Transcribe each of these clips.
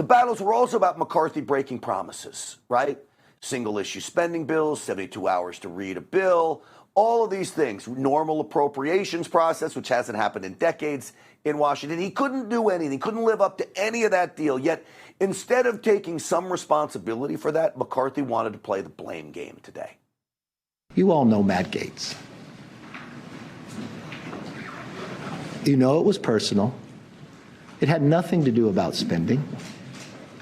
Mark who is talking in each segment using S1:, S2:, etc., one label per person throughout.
S1: battles were also about McCarthy breaking promises, right? Single issue spending bills, 72 hours to read a bill, all of these things, normal appropriations process, which hasn't happened in decades in Washington. He couldn't do anything, couldn't live up to any of that deal. Yet, instead of taking some responsibility for that, McCarthy wanted to play the blame game today.
S2: You all know Matt Gaetz. You know it was personal. It had nothing to do about spending.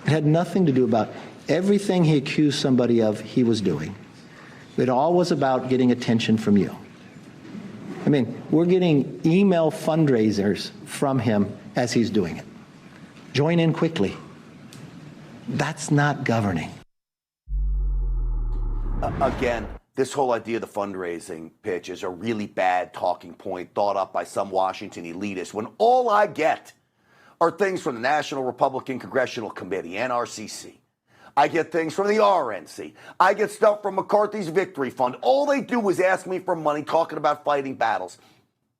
S2: It had nothing to do about everything he accused somebody of he was doing. It all was about getting attention from you. I mean, we're getting email fundraisers from him as he's doing it. Join in quickly. That's not governing.
S1: Again, this whole idea of the fundraising pitch is a really bad talking point thought up by some Washington elitists when all I get are things from the National Republican Congressional Committee, NRCC. I get things from the RNC. I get stuff from McCarthy's Victory Fund. All they do is ask me for money talking about fighting battles.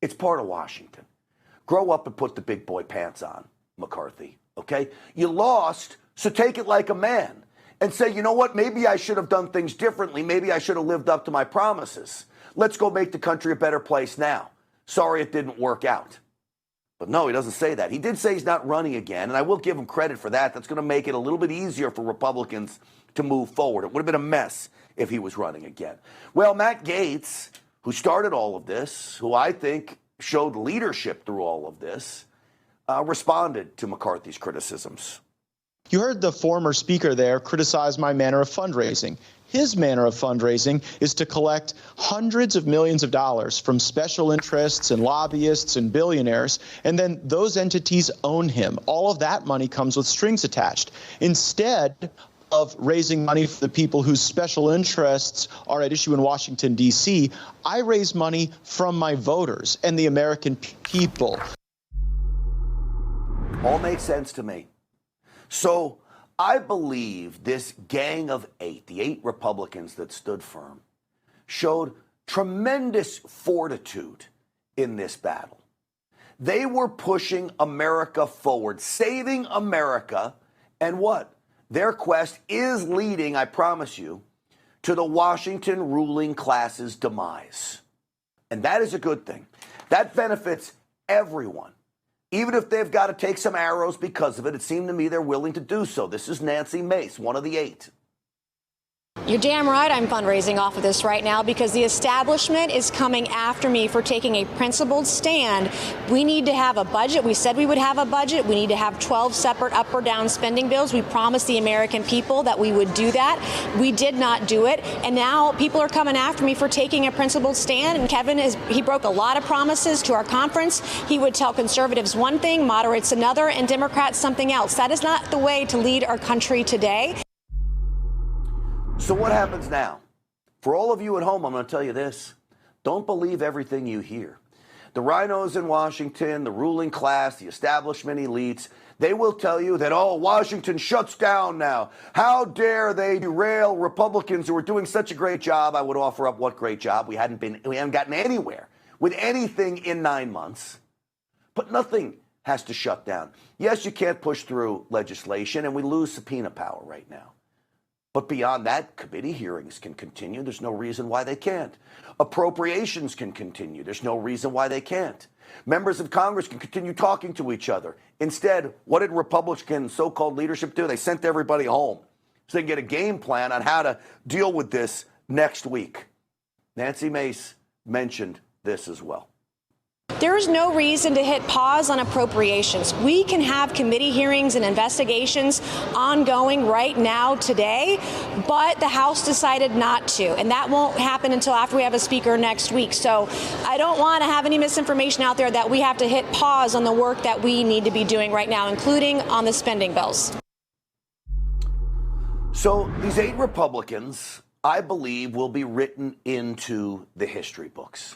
S1: It's part of Washington. Grow up and put the big boy pants on, McCarthy, okay? You lost, so take it like a man and say, you know what, maybe I should have done things differently. Maybe I should have lived up to my promises. Let's go make the country a better place now. Sorry it didn't work out. But no, he doesn't say that. He did say he's not running again, and I will give him credit for that. That's going to make it a little bit easier for Republicans to move forward. It would have been a mess if he was running again. Well, Matt Gaetz, who started all of this, who I think showed leadership through all of this, responded to McCarthy's criticisms.
S3: You heard the former speaker there criticize my manner of fundraising. His manner of fundraising is to collect hundreds of millions of dollars from special interests and lobbyists and billionaires, and then those entities own him. All of that money comes with strings attached. Instead of raising money for the people whose special interests are at issue in Washington, D.C., I raise money from my voters and the American people.
S1: All makes sense to me. So I believe this gang of eight, the 8 Republicans that stood firm, showed tremendous fortitude in this battle. They were pushing America forward, saving America, and what? Their quest is leading, I promise you, to the Washington ruling class's demise. And that is a good thing. That benefits everyone. Even if they've got to take some arrows because of it, it seemed to me they're willing to do so. This is Nancy Mace, one of the 8.
S4: You're damn right I'm fundraising off of this right now because the establishment is coming after me for taking a principled stand. We need to have a budget. We said we would have a budget. We need to have 12 separate up or down spending bills. We promised the American people that we would do that. We did not do it. And now people are coming after me for taking a principled stand. And Kevin, he broke a lot of promises to our conference. He would tell conservatives one thing, moderates another, and Democrats something else. That is not the way to lead our country today.
S1: So what happens now? For all of you at home, I'm going to tell you this. Don't believe everything you hear. The rhinos in Washington, the ruling class, the establishment elites, they will tell you that, oh, Washington shuts down now. How dare they derail Republicans who are doing such a great job? I would offer up what great job. We haven't gotten anywhere with anything in 9 months. But nothing has to shut down. Yes, you can't push through legislation, and we lose subpoena power right now. But beyond that, committee hearings can continue. There's no reason why they can't. Appropriations can continue. There's no reason why they can't. Members of Congress can continue talking to each other. Instead, what did Republican so-called leadership do? They sent everybody home so they can get a game plan on how to deal with this next week. Nancy Mace mentioned this as well.
S4: There is no reason to hit pause on appropriations. We can have committee hearings and investigations ongoing right now today, but the House decided not to, and that won't happen until after we have a speaker next week. So I don't want to have any misinformation out there that we have to hit pause on the work that we need to be doing right now, including on the spending bills.
S1: So these 8 Republicans, I believe, will be written into the history books.